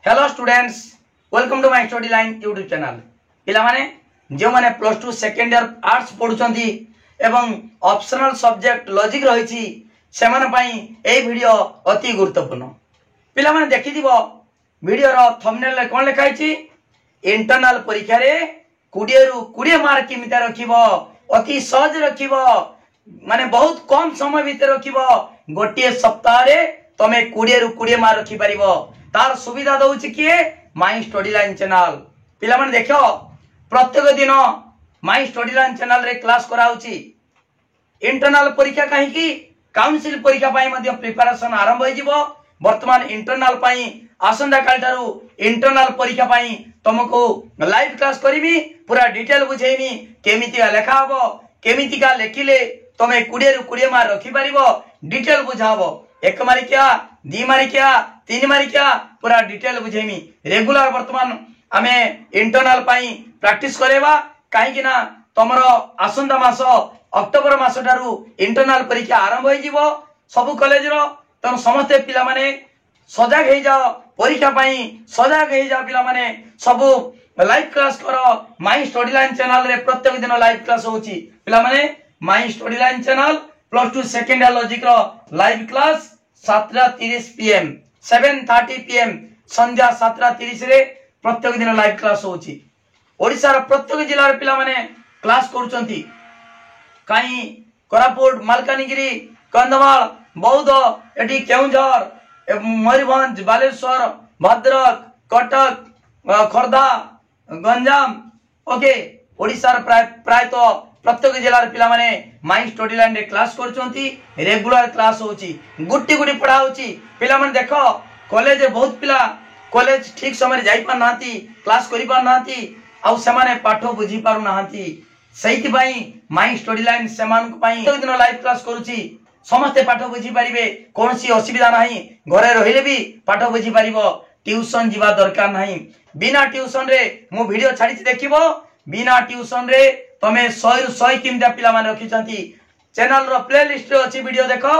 Hello students, welcome to my study line YouTube channel. पिला माने जो माने plus two second year arts पढ़ुचंती एवं ऑप्शनल सब्जेक्ट लॉजिक रही से माने पई ए वीडियो अति गुरुत्वपूर्ण। पिला माने देखि दिबो वीडियो रो थंबनेल रे कोन लिखा छि इंटरनल परीक्षा रे 20 रु 20 मार्क किमिता रखिबो, अति सहज रखिबो, माने बहुत कम समय भीतर रखिबो। गोटे सप्ताह रे तमे 20 रु 20 मार्क रखि परिबो। तार सुविधा दउछि किए माय स्टडी लाइन चैनल। पिला माने देखो प्रत्येक दिन माय स्टडी लाइन चैनल रे क्लास कराउछि। इंटरनल परीक्षा कहीं की काउंसिल परीक्षा पाई मध्य प्रिपरेशन आरंभ हो जिवो। वर्तमान इंटरनल पाई आसंदा काल थारु इंटरनल परीक्षा पाई तुमको लाइव क्लास करिवि, पूरा डिटेल बुझेइमी केमितिका लेखा हबो, केमितिका लेखिले तमे 20 रु 20 मार्क रखि परिबो। डिटेल बुझाबो, 1 मार्किया 2 मार्किया 3 मार्किया पूरा डिटेल बुझेइमी। रेगुलर वर्तमान आमे इंटरनल पाई प्रैक्टिस करेबा काहे कि ना तमरो आसंदा मास अक्टोबर मास थारु इंटरनल परीक्षा आरंभ हो जिवो। सब कॉलेज रो तम समस्त पिला माने सजाग हे जाओ, परीक्षा पाई सजाग हे जाओ। पिला माने सब लाइव क्लास करो। माय स्टडी लाइन चैनल रे प्रत्येक दिन लाइव क्लास होची। पिला माने My study Line channel plus two second year logic रो लाइव क्लास 7:30 PM 7:30 PM संध्या 7:30 रे प्रत्येक दिन लाइव क्लास होची। ओडिसा रो प्रत्येक जिल्ला रे पिला माने क्लास करूचंती। काई कोरापुट, मालकानगिरी, कंधमाल, बौद्ध, एटी केउंझर, मयूरभंज, बालेश्वर, भद्रक, कटक, खोर्धा, गंजाम, ओके ओडिसा रो प्राय तो प्रत्येक जिल्ला रे पिला माने माय स्टडी लाइन रे क्लास करूचंती। रेगुलर क्लास होची, गुट्टी गुटी पढ़ा होची। पिला माने देखो कॉलेज रे बहुत पिला कॉलेज ठीक समय जाई पार नांती, क्लास करि पार नांती, आ सेमाने पाठ बुझी पारु नांती। सही भाई माय स्टडी लाइन सेमान को पाई एक दिन लाइव क्लास करूची। समस्त पाठ बुझी पारिबे, कोनसी असुविधा नाही। घरे रहिले भी पाठ बुझी पारिबो, ट्यूशन जीवा दरकार नाही। बिना ट्यूशन रे मु वीडियो छाडी देखिबो। बिना ट्यूशन रे तमे 100 रु 100 किमता पिला माने रखिचंती। चैनल रो प्लेलिस्ट रे अछि वीडियो देखो।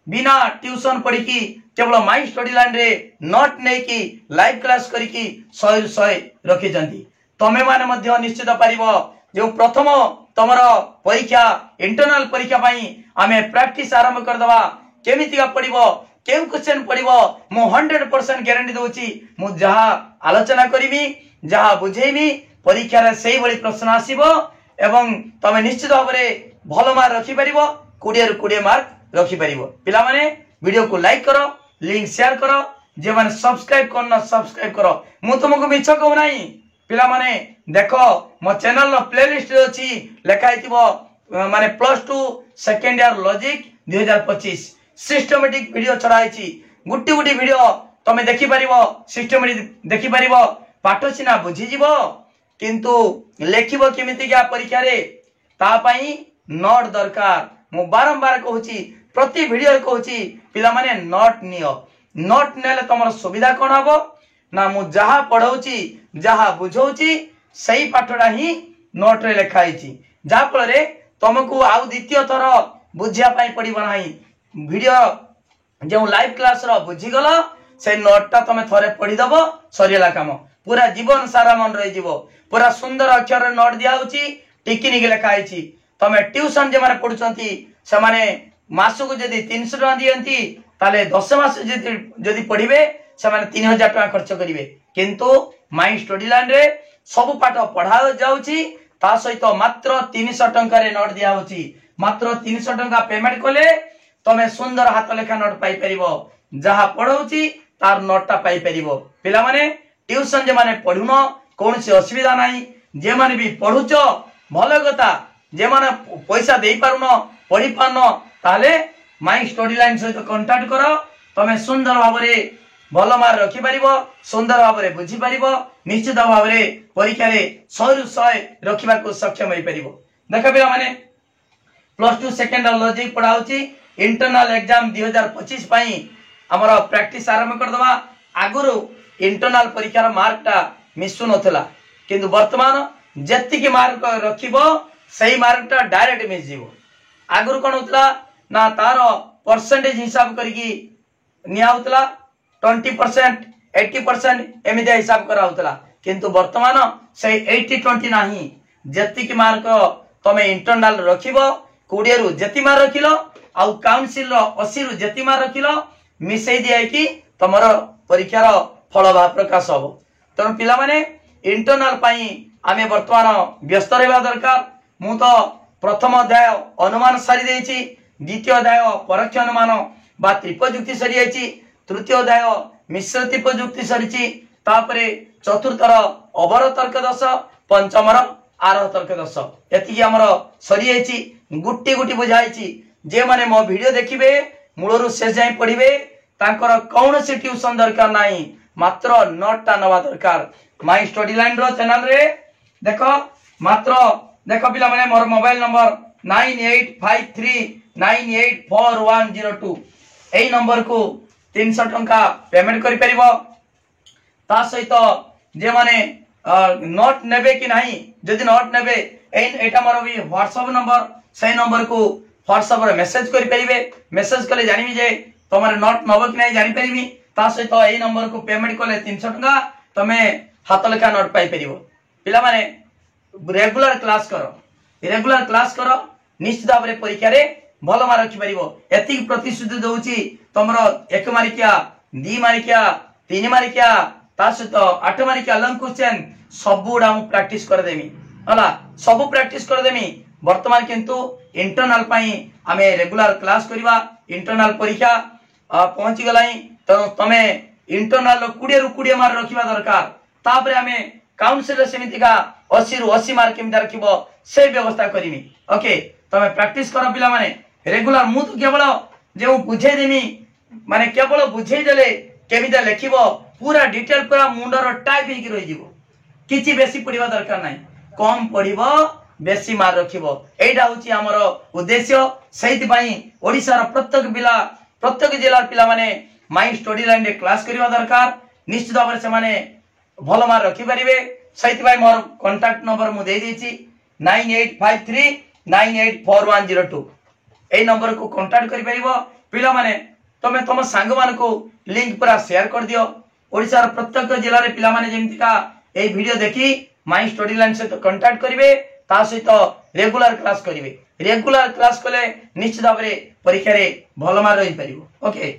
बिना ट्यूशन पढ़ी की केवल माय स्टडी लाइन रे नोट नै की लाइव क्लास करी की 100 रु 100 रखिचंती। तमे माने मध्य निश्चित पारिबो जो प्रथम तमर परीक्षा इंटरनल परीक्षा पाई आमे प्रैक्टिस आरंभ कर दवा। केमितिका पड़िबो, केउ क्वेश्चन पड़िबो मु 100% गारंटी दउची। मु जहा आलोचना करिमी, जहा बुझेइमी, परीक्षा रे सेही बळी प्रश्न आसीबो एवं तमे निश्चित भाबरे भलो मार्क रखि परिबो। 20 रु 20 मार्क रखि परिबो। पिला माने वीडियो को लाइक करो, लिंक शेयर करो, जे माने सब्सक्राइब करना सब्सक्राइब करो। मु तुमको मिछ कहू नाही। पिला माने देखो मो चैनल रो प्लेलिस्ट रे अछि लेखा हितिबो माने plus two second year logic 2025 systematic video छडा हिची। गुट्टी गुट्टी वीडियो तमे देखि परिबो, सिस्टमैटिक देखि परिबो। पाठ सिना बुझी जिवो किंतु लेखिबो केमिति क्या परीक्षा रे ता पई नोट दरकार। मु बारंबार कहूची, प्रति वीडियो रे कहूची पिला माने नोट नियो। नोट नेले तमर सुविधा कोन हबो ना मु जहा पढौची, जहा बुझौची सही पाठडा ही नोट रे लिखा हिची। जा फल रे तुमको आउ द्वितीय थर बुझिया पाई पड़िबो नाही। वीडियो जो लाइव क्लास रो बुझी गलो से नोट ता तमे थरे पढी दबो, सरियला काम। पूरा जीवन सारा मन रही जीवो। पूरा सुंदर अक्षर रे नोट दिया होची, टिकी लिखा हिची। तमे ट्यूशन जे माने पढुचंती से माने मासु को जदी 300 टका दियंती ताले 10 मास जदी पढिबे से माने 3000 टका खर्च करिवे। किंतु माय स्टडी लाइन रे सब पाठ पढ़ा जाउची, ता सहित मात्र 300 टका रे नोट दिया होची। मात्र 300 टका पेमेंट कोले तमे सुंदर हाथ लेखा नोट पाई परिबो। जहा पढौची तार नोट ता पाई परिबो। पिला माने ट्यूशन जे माने पढुनो कोनसी असुविधा नाही। जे माने भी पढुचो भलो कथा, जे माने पैसा देई पारुनो पढी पारनो ताले माय स्टडी लाइन सहित कांटेक्ट करो। तमे सुंदर भाबरे भलो मार्क रखि परिबो, सुंदर भाबरे बुझी परिबो, निश्चित भाबरे परीक्षा रे 100 रु 100 रखिबा को सक्षम होई परिबो। देखा पिला माने प्लस टू सेकेंड लॉजिक पढ़ाउची। इंटरनल एग्जाम 2025 पाई हमर प्रैक्टिस आरंभ कर दवा। आगुरु इंटरनल परीक्षा रो मार्क ता मिसु नथला, किंतु वर्तमान जत्ति के मार्क रखिबो सही मार्क ता डायरेक्ट मिस जीवो। आगुरु कोन होतला ना तारो परसेंटेज हिसाब करिकी निया होतला 20% 80% एमितिया हिसाब कराउतला किंतु वर्तमान से 80-20 नाही जति मार्क तमे इंटरनल रखिबो 20 रु जति मार्क रखिलो आउ काउंसिल रो 80 रु जति मार्क रखिलो मिसई दिया कि तमर परीक्षार फल भाव प्रकाश हबो। तेणु पिला माने इंटरनल पाई आमे वर्तमान व्यस्त रहबा दरकार। मु तो प्रथम अध्याय अनुमान सारी देछि, द्वितीय अध्याय परोक्ष अनुमान बा त्रिपजुक्ति सरी जाइछि, तृतीय अध्याय मिश्र त्रिपजुक्ति सरीछि, तापरे चतुर्थर अवर तर्क दश, पंचमर आरोह तर्क दश एतिकी हमर सरी जाइछि। गुट्टी गुट्टी बुझाइछि। जे माने मो वीडियो देखिबे मूलरु शेष जाय पढ़िबे तांकर कौनसी ट्यूशन दरकार नाही, मात्र नोटटा नवा दरकार। माय स्टडी लाइन रो चैनल रे देखो मात्र देखो पिला माने मोर मोबाइल नंबर 9853984102 एई नंबर को 300 टंका पेमेंट करि परिबो। ता सहित जे माने नोट नेबे कि नाही, जदि नोट नेबे एटा मोर भी व्हाट्सएप नंबर, से नंबर को व्हाट्सएप रे मेसेज करि परिबे। मेसेज कले जानिबी जे तमरे नोट नबो कि नाही जानि परिबी। ता सहित एई नंबर को पेमेंट कले 300 टंका तमे हाथ लेखा नोट पाई परिबो। पिला माने रेगुलर क्लास करो निश्चित भाव में परीक्षा रे भल मार्क रखि परिबो। एतिक प्रतिश्रुति दउची तमरो 1 मार्किया 2 मार्किया 3 मार्किया ता सहित 8 मार्किया लंग क्वेश्चन सब गुडा मु प्रैक्टिस कर देमी हला, सब प्रैक्टिस कर देमी। वर्तमान किंतु इंटरनल पाई आमे रेगुलर क्लास करिवा। इंटरनल परीक्षा पहुंची गलाई तो तमे इंटरनल 20 रु 20 मार्क रखिबा दरकार। तापरे आमे काउंसिल समिति का 80 रु 80 मार्क केमिति रखिबो से व्यवस्था करिमी। ओके तमे प्रैक्टिस करो पिला माने रेगुलर। मु तो केवल जे बुझे देमी माने केवल बुझे देले केमिति लिखिबो पूरा डिटेल पूरा मुंडर टाइप हेकि रहि जिवो। किछि बेसी पढिबा दरकार नाही, कम पढिबो बेसी मार्क रखिबो। एटा होची हमर उद्देश्य। सेहि पई ओडिसा रो प्रत्येक जिल्ला पिला माने माय स्टडी लाइन रे क्लास करिबा दरकार। निश्चित भाव से माने भल मार्क रखि परिबे। सेहि पई मोर कांटेक्ट नंबर मु दे देछि 9853984102 ए नंबर को कांटेक्ट करि परिबो। पिला माने तमे तम संग मान को लिंक पूरा शेयर कर दियो। ओडिसा रो प्रत्येक जिल्ला रे पिला माने जेमतिका ए वीडियो देखि माय स्टडी लाइन से तो कांटेक्ट करिवे, ता सहित रेगुलर क्लास करिवे। रेगुलर क्लास कले निश्चित भाव में परीक्षा रे भल मार्क रहि परिबो। ओके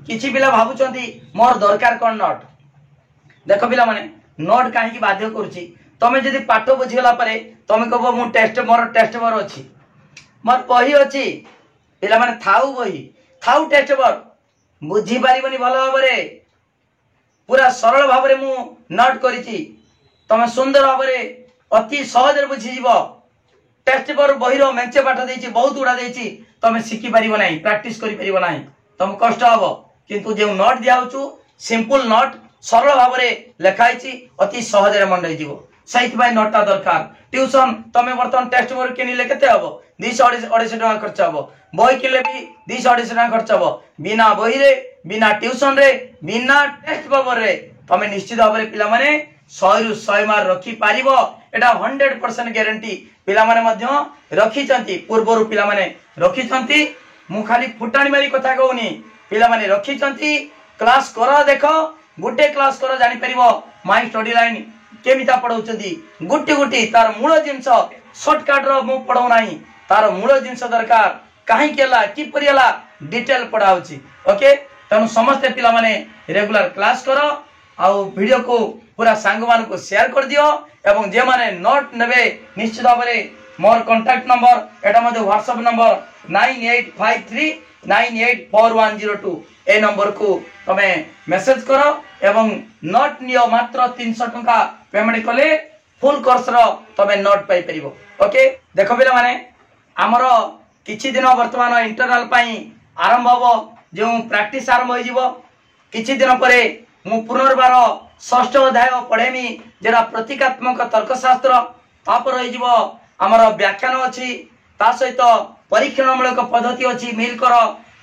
किछि पिला भाबुचंती मोर दरकार कोन नोट। देखो पिला माने नोट काहे की बाध्य करूची, तमे जदी पाठ बुझिगला परे तमे कहबो मु टेस्ट मोर अछि, मोर बही अछि। पिला माने थाउ बही थाउ टेस्ट मोर बुझी पारिबनी भल भाबरे पूरा सरल भाबरे मु नोट करिछि। तमे सुंदर भाबरे अति सहज रे बुझि जिवो। टेस्ट पर बहिरो मेंचे पाठ देछि, बहुत उडा देछि, तमे सिखि पारिबो नाही, प्रैक्टिस करि पारिबो नाही, तम कष्ट हबो। किंतु जे नोट दियाउछु सिंपल नोट सरल भाबरे लेखाइछि, अति सहज रे मन रहिजिवो। सहित भाई नोटा दरकार। ट्यूशन तमे बर्तन टेस्ट बोर्ड किनिले केते हबो 200-250 टका खर्च हबो। बही किले भी 200-250 टका खर्च हबो। बिना बही रे बिना ट्यूशन रे बिना टेस्ट पेपर रे तमे निश्चित भाव में पिला माने 100 रु 100 मार्क रखि पारिबो। एटा 100% गारंटी पिला माने मध्य रखि चंती। पूर्वरु पिला माने रखि चंती। मु खाली फुटाणी मारी कथा कहूनी, पिला माने रखि चंती। क्लास करो देखो, गुटे क्लास करो जानि परिबो माय स्टडी लाइन केमिता पढौचंती। गुटी गुटी तार मूल जिंस शॉर्टकट रो मु पढौ नाही, तार मूल जिंस दरकार काहे केला कि परियला डिटेल पढाउची। ओके तनु समस्त पिला माने रेगुलर क्लास करो आउ वीडियो को पूरा सांग मान को शेयर कर दियो। एवं जे माने नोट नेबे निश्चित भाव में मोर कांटेक्ट नंबर एटा मध्ये व्हाट्सएप नंबर 9853984102 ए नंबर को तमे मेसेज करो एवं नोट नियो। मात्र 300 टंका पेमेंट कले फुल कोर्स रो तमे नोट पाई परिबो। ओके देखो पिला माने हमर किछि दिन वर्तमान इंटरनल पाई आरंभ हबो। जो प्रैक्टिस आरंभ होई जिवो किछि दिन परे मु पुनर्बार 6ठ अध्याय पढ़ेमी, जेरा प्रतीकात्मक तर्कशास्त्र। तापर होई जिवो हमर व्याख्यान अछि, ता सहित परीक्षणमूलक पद्धति अछि, मिल कर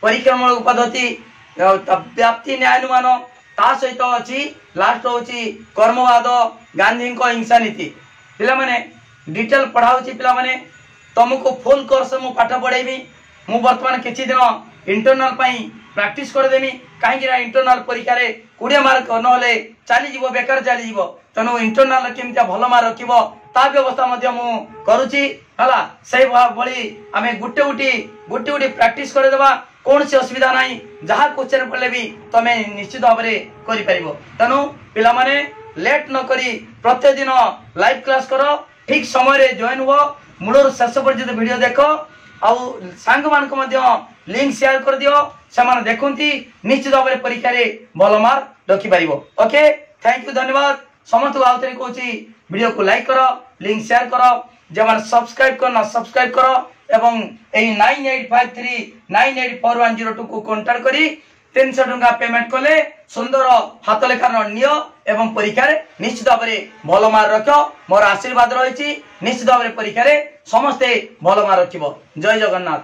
परीक्षणमूलक पद्धति, व्याप्ति न्यायानुमान, ता सहित अछि लास्ट होछि कर्मवाद, गांधी को हिंसा नीति। पिला माने डिटेल पढ़ाउछि। पिला माने तुमको फुल कोर्स मु पाठ पढ़ेबी। मु वर्तमान किछि दिन इंटरनल पई प्रैक्टिस कर देमी कहीं इंटरनल परीक्षा रे 20 मार्क नहले चली जीवो बेकार चली जीवो तेणु इंटरनल केमतिया भल मार्क रखिबो ता व्यवस्था मध्य मु करूची हला सही भली आमे गुटे गुटी प्रैक्टिस कर देबा कौन सी असुविधा नहीं जहाँ क्वेश्चन पड़े भी तमे निश्चित भाव में करि परिबो तेणु पिला माने लेट न करी प्रत्येक दिन लाइव क्लास करो ठीक समय रे जॉइन हो मूलर शेष पर्यंत वीडियो देखो आउ सांग मान को मध्य लिंक शेयर कर दियो से देखुंती निश्चित भाव में परीक्षा रे भल मार्क रखि परिबो ओके थैंक यू धन्यवाद समस्त आउ थे कहूँ वीडियो को लाइक करो लिंक शेयर करो जब सब्सक्राइब करना सब्सक्राइब करो एवं 9853984102 को कांटेक्ट करी 300 टंका पेमेंट कले सुंदर हाथ लेखार नियो एवं परीक्षा निश्चित भाव में भल मार्क रख मोर आशीर्वाद रही निश्चित भाव में परीक्षा समस्ते भल मार्क रखिबो जय जगन्नाथ।